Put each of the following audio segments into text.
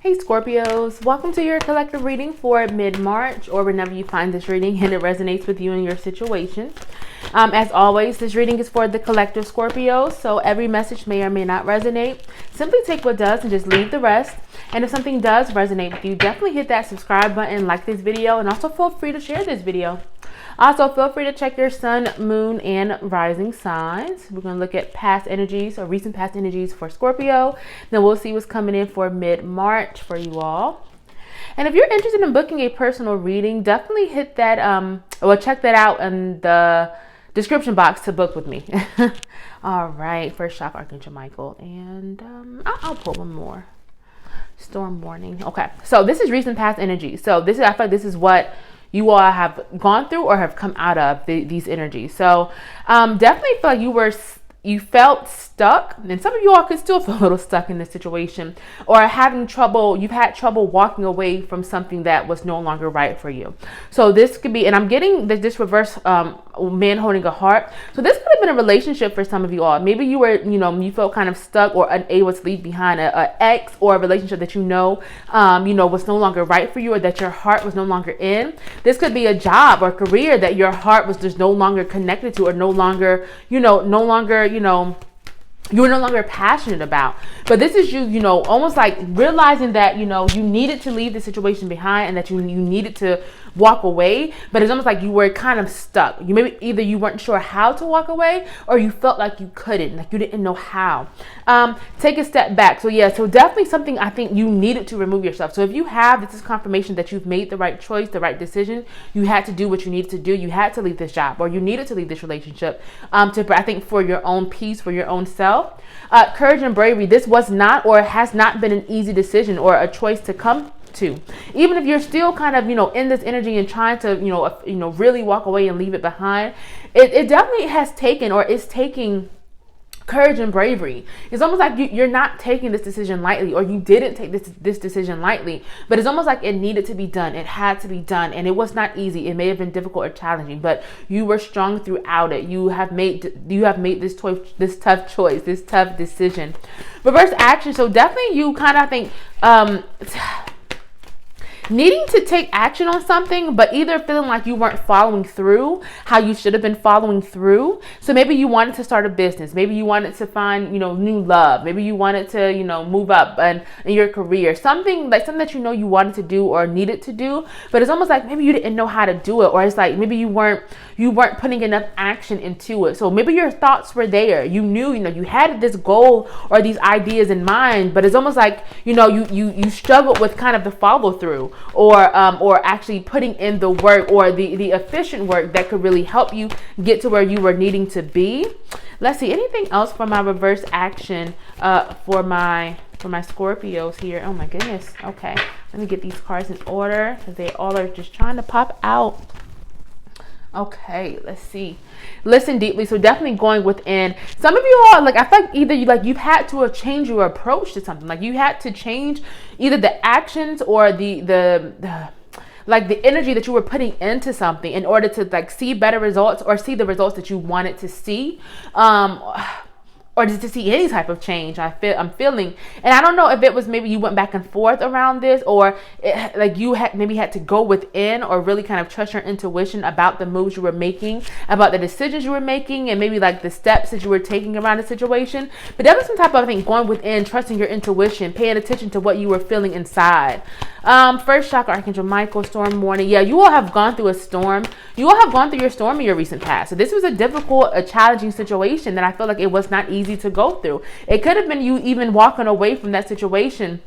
Hey Scorpios, welcome to your collective reading for mid-March or whenever you find this reading and it resonates with you and your situation. As always, this reading is for the collective Scorpios, so every message may or may not resonate. Simply take what does and just leave the rest. And if something does resonate with you, definitely hit that subscribe button, like this video, and also feel free to share this video. Also, feel free to check your sun, moon, and rising signs. We're going to look at past energies or recent past energies for Scorpio. Then we'll see what's coming in for mid-March for you all. And if you're interested in booking a personal reading, definitely hit that, or check that out in the description box to book with me. All right, first shock Archangel Michael. And I'll pull one more. Storm warning. Okay, so this is recent past energy. So this is, I feel like this is what you all have gone through or have come out of these energies. So definitely feel like you felt stuck, and some of you all could still feel a little stuck in this situation, or having trouble. You've had trouble walking away from something that was no longer right for you. So this could be, and I'm getting this reverse man holding a heart. So this could have been a relationship for some of you all. Maybe you were, you felt kind of stuck or unable to leave behind a ex or a relationship that was no longer right for you, or that your heart was no longer in. This could be a job or career that your heart was just no longer connected to, or you were no longer passionate about. But this is you almost like realizing that, you needed to leave the situation behind and that you needed to walk away. But it's almost like you were kind of stuck. Either you weren't sure how to walk away, or you felt like you couldn't, like you didn't know how. Take a step back. So definitely something I think you needed to remove yourself. So if you have, this is confirmation that you've made the right choice, the right decision. You had to do what you needed to do. You had to leave this job, or you needed to leave this relationship, I think for your own peace, for your own self. Courage and bravery. This was not, or has not been, an easy decision or a choice to come to. Even if you're still kind of, in this energy and trying to, really walk away and leave it behind, it definitely has taken, or is taking, courage and bravery. It's almost like you're not taking this decision lightly, or you didn't take this decision lightly, but it's almost like it needed to be done. It had to be done, and it was not easy. It may have been difficult or challenging, but you were strong throughout it. You have made this tough choice, this tough decision. Reverse action. So definitely you kind of think needing to take action on something, but either feeling like you weren't following through how you should have been following through. So maybe you wanted to start a business. Maybe you wanted to find, new love. Maybe you wanted to, move up in your career. Something that you wanted to do or needed to do, but it's almost like maybe you didn't know how to do it, or it's like maybe you weren't putting enough action into it. So maybe your thoughts were there. You knew, you had this goal or these ideas in mind, but it's almost like, you struggled with kind of the follow through, or actually putting in the work, or the efficient work that could really help you get to where you were needing to be. Let's see, anything else for my reverse action for my Scorpios here. Oh my goodness. Okay, let me get these cards in order, because they all are just trying to pop out. Okay, let's see. Listen deeply. So definitely going within. Some of you all, I feel like either you've had to change your approach to something. Like you had to change either the actions or the energy that you were putting into something in order to see better results, or see the results that you wanted to see. Or just to see any type of change. I'm feeling, and I don't know if it was maybe you went back and forth around this, or you had to go within, or really kind of trust your intuition about the moves you were making, about the decisions you were making, and maybe the steps that you were taking around the situation. But there was some type of, going within, trusting your intuition, paying attention to what you were feeling inside. First shock Archangel Michael, storm warning. Yeah, you all have gone through a storm. You all have gone through your storm in your recent past. So this was a challenging situation that I feel like it was not easy to go through. It could have been you even walking away from that situation.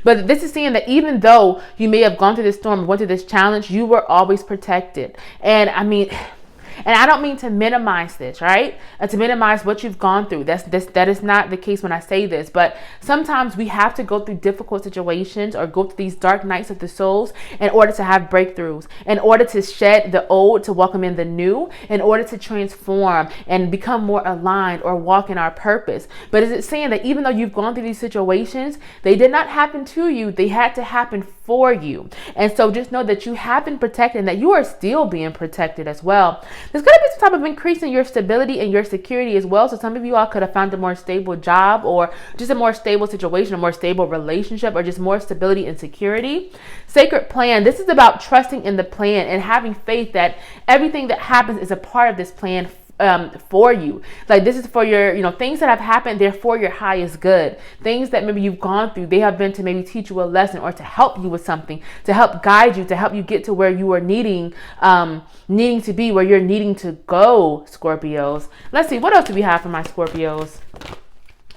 But this is saying that even though you may have gone through this storm, went through this challenge, you were always protected. And I don't mean to minimize this, right? To minimize what you've gone through. That is not the case when I say this. But sometimes we have to go through difficult situations, or go through these dark nights of the souls, in order to have breakthroughs, in order to shed the old, to welcome in the new, in order to transform and become more aligned, or walk in our purpose. But is it saying that even though you've gone through these situations, they did not happen to you, they had to happen for you. And so just know that you have been protected, and that you are still being protected as well. There's going to be some type of increase in your stability and your security as well. So some of you all could have found a more stable job, or just a more stable situation, a more stable relationship, or just more stability and security. Sacred plan. This is about trusting in the plan and having faith that everything that happens is a part of this plan for you. Like, this is for your, things that have happened, they're for your highest good. Things that maybe you've gone through, they have been to maybe teach you a lesson, or to help you with something, to help guide you, to help you get to where you are needing to be, where you're needing to go, Scorpios. Let's see, what else do we have for my Scorpios?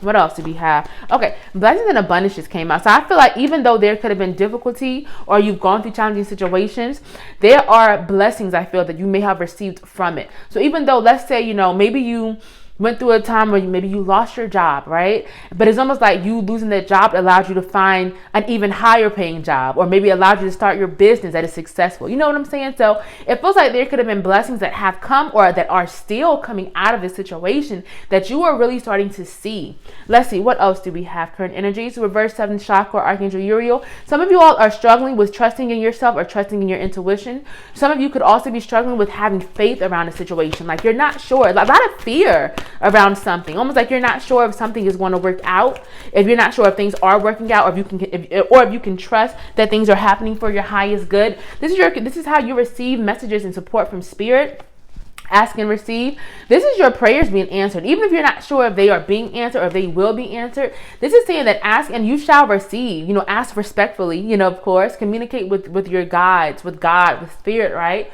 What else do we have? Okay, blessings and abundance just came out. So I feel like even though there could have been difficulty, or you've gone through challenging situations, there are blessings I feel that you may have received from it. So even though, let's say, maybe you went through a time where maybe you lost your job, right? But it's almost like you losing that job allowed you to find an even higher paying job, or maybe allowed you to start your business that is successful. You know what I'm saying? So it feels like there could have been blessings that have come, or that are still coming out of this situation, that you are really starting to see. Let's see, what else do we have? Current energies, reverse 7th chakra, Archangel Uriel. Some of you all are struggling with trusting in yourself, or trusting in your intuition. Some of you could also be struggling with having faith around a situation. Like, you're not sure, a lot of fear around something, almost like you're not sure if something is going to work out, if you're not sure if things are working out, or if you can trust that things are happening for your highest good. This is how you receive messages and support from spirit. Ask and receive. This is your prayers being answered. Even if you're not sure if they are being answered, or if they will be answered, this is saying that ask and you shall receive. Ask respectfully, of course, communicate with your guides, with God, with spirit, right?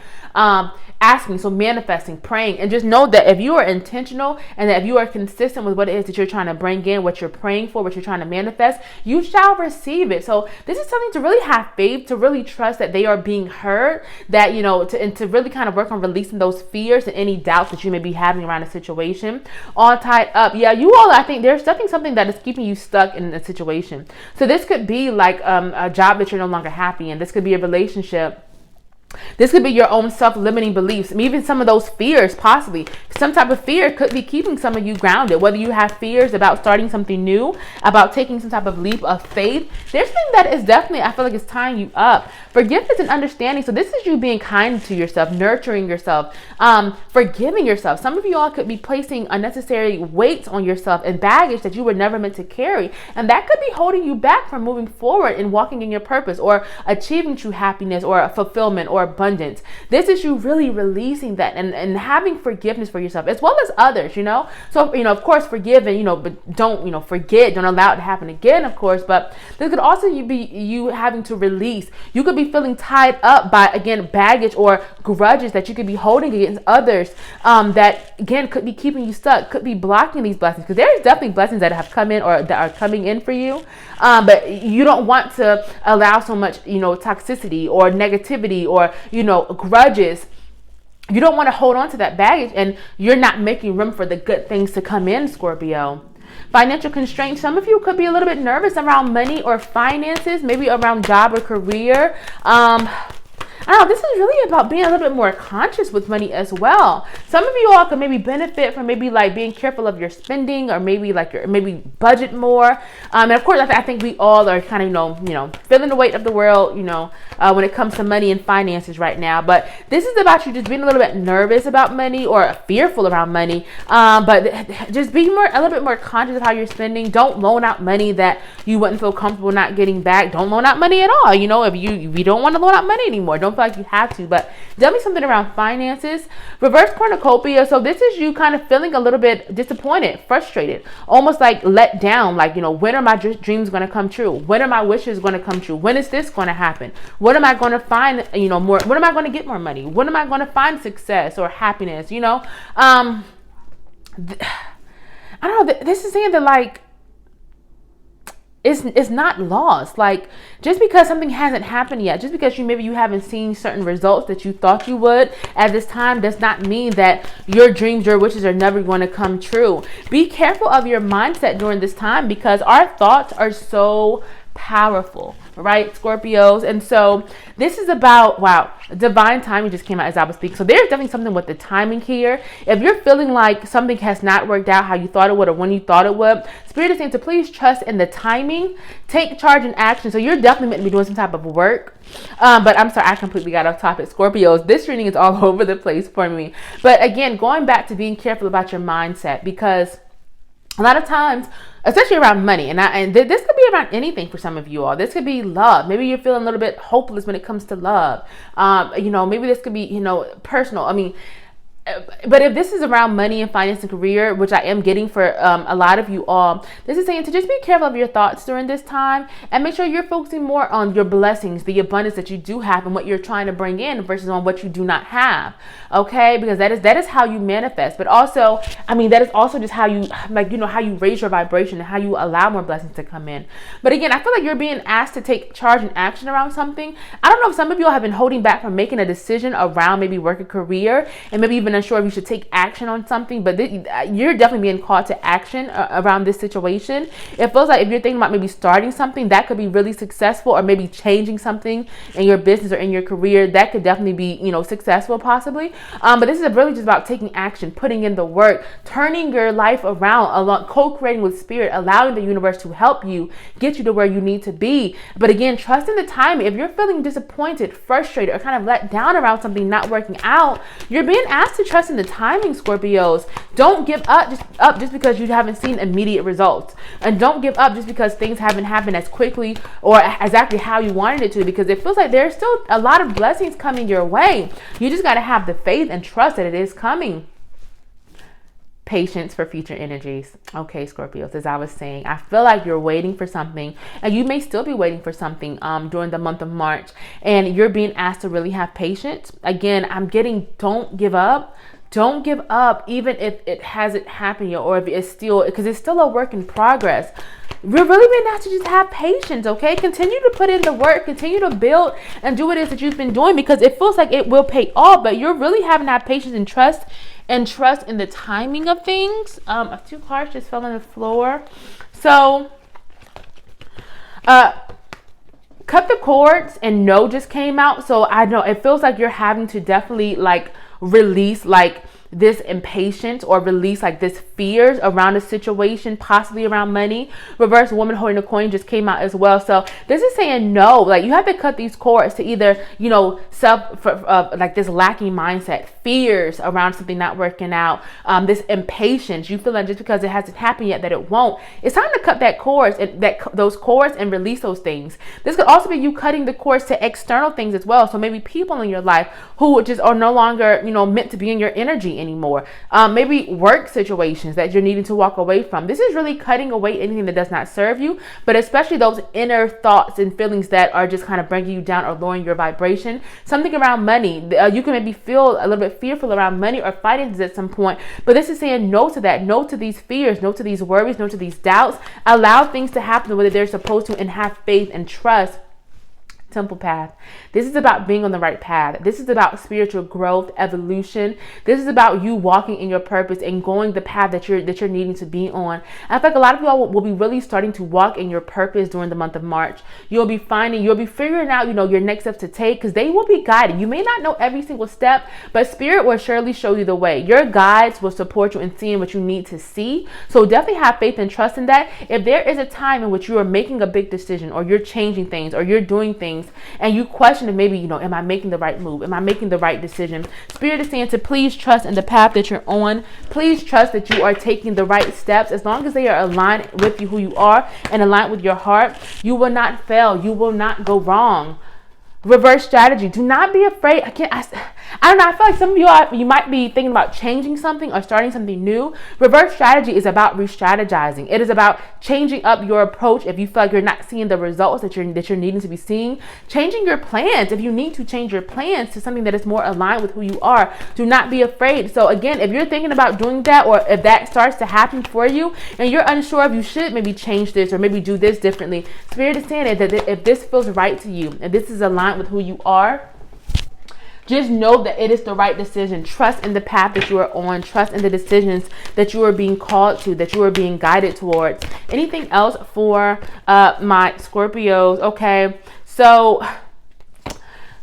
Asking, so manifesting, praying, and just know that if you are intentional, and that if you are consistent with what it is that you're trying to bring in, what you're praying for, what you're trying to manifest, you shall receive it. So this is something to really have faith, to really trust that they are being heard, that, and to really kind of work on releasing those fears and any doubts that you may be having around a situation. All tied up. Yeah, you all, I think there's definitely something that is keeping you stuck in a situation. So this could be like a job that you're no longer happy in. This could be a relationship. This could be your own self-limiting beliefs, and even some of those fears, possibly. Some type of fear could be keeping some of you grounded. Whether you have fears about starting something new, about taking some type of leap of faith, there's something that is definitely, I feel like, it's tying you up. Forgiveness and understanding. So this is you being kind to yourself, nurturing yourself, forgiving yourself. Some of you all could be placing unnecessary weights on yourself and baggage that you were never meant to carry. And that could be holding you back from moving forward and walking in your purpose, or achieving true happiness, or fulfillment, or abundance. This is you really releasing that and having forgiveness for yourself as well as others, So, of course, forgive, and, but don't, forget, don't allow it to happen again, of course. But this could also be you having to release. You could be feeling tied up by, again, baggage or grudges that you could be holding against others, that, again, could be keeping you stuck, could be blocking these blessings, because there's definitely blessings that have come in, or that are coming in for you. But you don't want to allow so much, toxicity or negativity, or, grudges. You don't want to hold on to that baggage, and you're not making room for the good things to come in, Scorpio. Financial constraints. Some of you could be a little bit nervous around money or finances, maybe around job or career. I don't know, this is really about being a little bit more conscious with money as well. Some of you all could maybe benefit from maybe like being careful of your spending, or maybe like maybe budget more. And of course, I think we all are kind of, feeling the weight of the world, when it comes to money and finances right now. But this is about you just being a little bit nervous about money, or fearful around money. But just be a little bit more conscious of how you're spending. Don't loan out money that you wouldn't feel comfortable not getting back. Don't loan out money at all. If you don't want to loan out money anymore, don't feel like you have to. But definitely something around finances. Reverse Cornucopia. So this is you kind of feeling a little bit disappointed, frustrated, almost like let down. Like, when are my dreams going to come true? When are my wishes going to come true? When is this going to happen? When am I going to find, more? When am I going to get more money? When am I going to find success or happiness? I don't know. This is saying that, like, it's not lost. Like, just because something hasn't happened yet, just because you haven't seen certain results that you thought you would at this time, does not mean that your dreams, your wishes are never going to come true. Be careful of your mindset during this time, because our thoughts are so powerful, right, Scorpios? And so this is about, wow, divine timing just came out as I was speaking. So there's definitely something with the timing here. If you're feeling like something has not worked out how you thought it would or when you thought it would, Spirit is saying to please trust in the timing, take charge and action. So you're definitely meant to be doing some type of work. But I'm sorry, I completely got off topic, Scorpios. This reading is all over the place for me. But again, going back to being careful about your mindset, because a lot of times, especially around money, and this could be around anything for some of you all. This could be love. Maybe you're feeling a little bit hopeless when it comes to love. Maybe this could be, personal. I mean, but if this is around money and finance and career, which I am getting for a lot of you all, this is saying to just be careful of your thoughts during this time and make sure you're focusing more on your blessings, the abundance that you do have and what you're trying to bring in versus on what you do not have. Okay, because that is how you manifest. But also, that is also just how you how you raise your vibration and how you allow more blessings to come in. But again, I feel like you're being asked to take charge and action around something. I don't know if some of you all have been holding back from making a decision around maybe work or career, and maybe even unsure if you should take action on something, but you're definitely being called to action around this situation. It feels like if you're thinking about maybe starting something that could be really successful, or maybe changing something in your business or in your career, that could definitely be, successful possibly. But this is really just about taking action, putting in the work, turning your life around, co-creating with Spirit, allowing the universe to help you get you to where you need to be. But again, trusting the timing. If you're feeling disappointed, frustrated, or kind of let down around something not working out, you're being asked to trust in the timing, Scorpios. Don't give up just because you haven't seen immediate results, and don't give up just because things haven't happened as quickly or exactly how you wanted it to, because it feels like there's still a lot of blessings coming your way. You just got to have the faith and trust that it is coming. Patience for future energies. Okay, Scorpios, as I was saying, I feel like you're waiting for something, and you may still be waiting for something during the month of March, and you're being asked to really have patience. Again, I'm getting don't give up. Don't give up, even if it hasn't happened yet, or if it's still, because it's still a work in progress. We're really being asked to just have patience, okay? Continue to put in the work, continue to build and do what it is that you've been doing, because it feels like it will pay off, but you're really having to have patience and trust in the timing of things. A few cards just fell on the floor. So, cut the cords and no just came out. So I know it feels like you're having to definitely release this impatience, or release this fears around a situation, possibly around money. Reverse woman holding a coin just came out as well. So this is saying no, you have to cut these cords to either, this lacking mindset, fears around something not working out, this impatience. You feel like just because it hasn't happened yet that it won't. It's time to cut those cords and release those things. This could also be you cutting the cords to external things as well. So maybe people in your life who just are no longer, meant to be in your energy anymore. Maybe work situations that you're needing to walk away from. This is really cutting away anything that does not serve you, but especially those inner thoughts and feelings that are just kind of bringing you down or lowering your vibration. Something around money. You can maybe feel a little bit fearful around money or finances at some point, but this is saying no to that, no to these fears, no to these worries, no to these doubts. Allow things to happen the way that they're supposed to, and have faith and trust. Temple path. This is about being on the right path. This is about spiritual growth, evolution. This is about you walking in your purpose and going the path that you're needing to be on. I feel like a lot of y'all will be really starting to walk in your purpose during the month of March. You'll be figuring out, your next steps to take, because they will be guided. You may not know every single step, but Spirit will surely show you the way. Your guides will support you in seeing what you need to see. So definitely have faith and trust in that. If there is a time in which you are making a big decision, or you're changing things, or you're doing things, and you question if maybe, am I making the right move? Am I making the right decision? Spirit is saying to please trust in the path that you're on. Please trust that you are taking the right steps. As long as they are aligned with you, who you are, and aligned with your heart, you will not fail. You will not go wrong. Reverse strategy. Do not be afraid. I don't know. I feel like some of you might be thinking about changing something or starting something new. Reverse strategy is about re-strategizing. It is about changing up your approach if you feel like you're not seeing the results that you're needing to be seeing. Changing your plans if you need to change your plans to something that is more aligned with who you are. Do not be afraid. So again, if you're thinking about doing that, or if that starts to happen for you and you're unsure if you should maybe change this or maybe do this differently, Spirit is saying that if this feels right to you and this is aligned with who you are, just know that it is the right decision. Trust in the path that you are on. Trust in the decisions that you are being called to, that you are being guided towards. Anything else for my Scorpios? Okay, so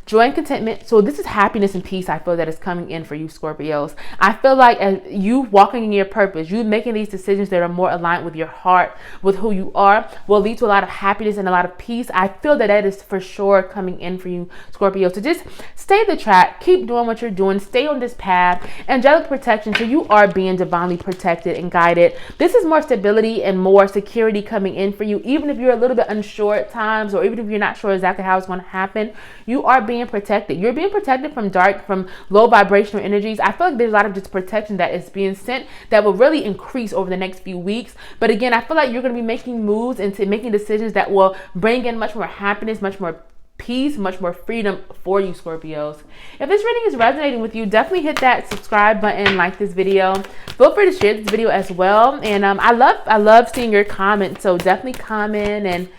joy and contentment. So this is happiness and peace. I feel that is coming in for you, Scorpios. I feel like as you walking in your purpose, you making these decisions that are more aligned with your heart, with who you are, will lead to a lot of happiness and a lot of peace. I feel that is for sure coming in for you, Scorpio. So just stay the track, keep doing what you're doing, stay on this path. Angelic protection. So you are being divinely protected and guided. This is more stability and more security coming in for you. Even if you're a little bit unsure at times, or even if you're not sure exactly how it's going to happen, you are being protected. You're being protected from from low vibrational energies. I feel like there's a lot of just protection that is being sent that will really increase over the next few weeks. But again, I feel like you're going to be making moves into making decisions that will bring in much more happiness, much more peace, much more freedom for you, Scorpios. If this reading is resonating with you, definitely hit that subscribe button, like this video. Feel free to share this video as well. And I love seeing your comments. So definitely comment, and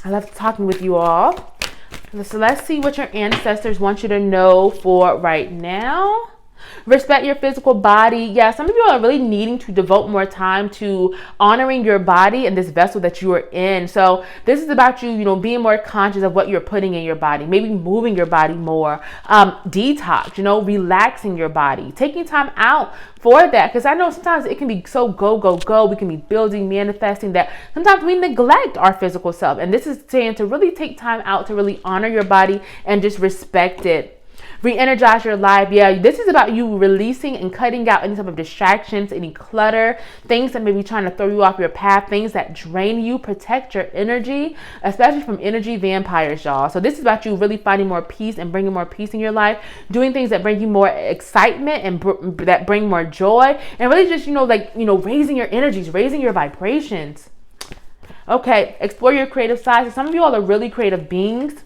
I love talking with you all. So let's see what your ancestors want you to know for right now. Respect your physical body. Yeah, some of you are really needing to devote more time to honoring your body and this vessel that you are in. So this is about you, being more conscious of what you're putting in your body, maybe moving your body more, detox, relaxing your body, taking time out for that. Because I know sometimes it can be so go, go, go. We can be building, manifesting, that sometimes we neglect our physical self. And this is saying to really take time out to really honor your body and just respect it. Re-energize your life. Yeah, this is about you releasing and cutting out any type of distractions, any clutter, things that may be trying to throw you off your path, things that drain you. Protect your energy, especially from energy vampires, y'all. So this is about you really finding more peace and bringing more peace in your life, doing things that bring you more excitement and that bring more joy, and really just, raising your energies, raising your vibrations. Okay, explore your creative side. So some of you all are really creative beings.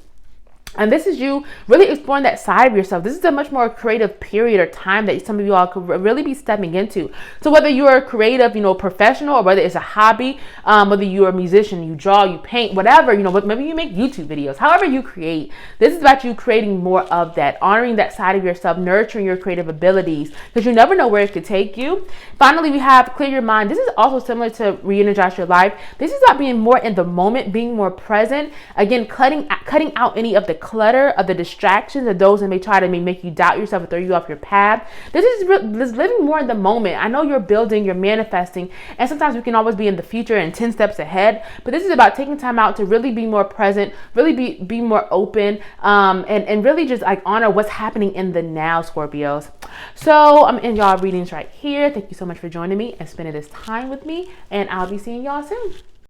And this is you really exploring that side of yourself. This is a much more creative period or time that some of you all could really be stepping into. So whether you're a creative, professional, or whether it's a hobby, whether you're a musician, you draw, you paint, whatever, maybe you make YouTube videos, however you create, this is about you creating more of that, honoring that side of yourself, nurturing your creative abilities, because you never know where it could take you. Finally, we have clear your mind. This is also similar to re-energize your life. This is about being more in the moment, being more present. Again, cutting out any of the clutter, of the distractions, of those that may try to make you doubt yourself or throw you off your path. This is living more in the moment. I know you're building, you're manifesting, and sometimes we can always be in the future and 10 steps ahead, but this is about taking time out to really be more present, really be more open, and really just honor what's happening in the now, Scorpios. So I'm in y'all readings right here. Thank you so much for joining me and spending this time with me, and I'll be seeing y'all soon.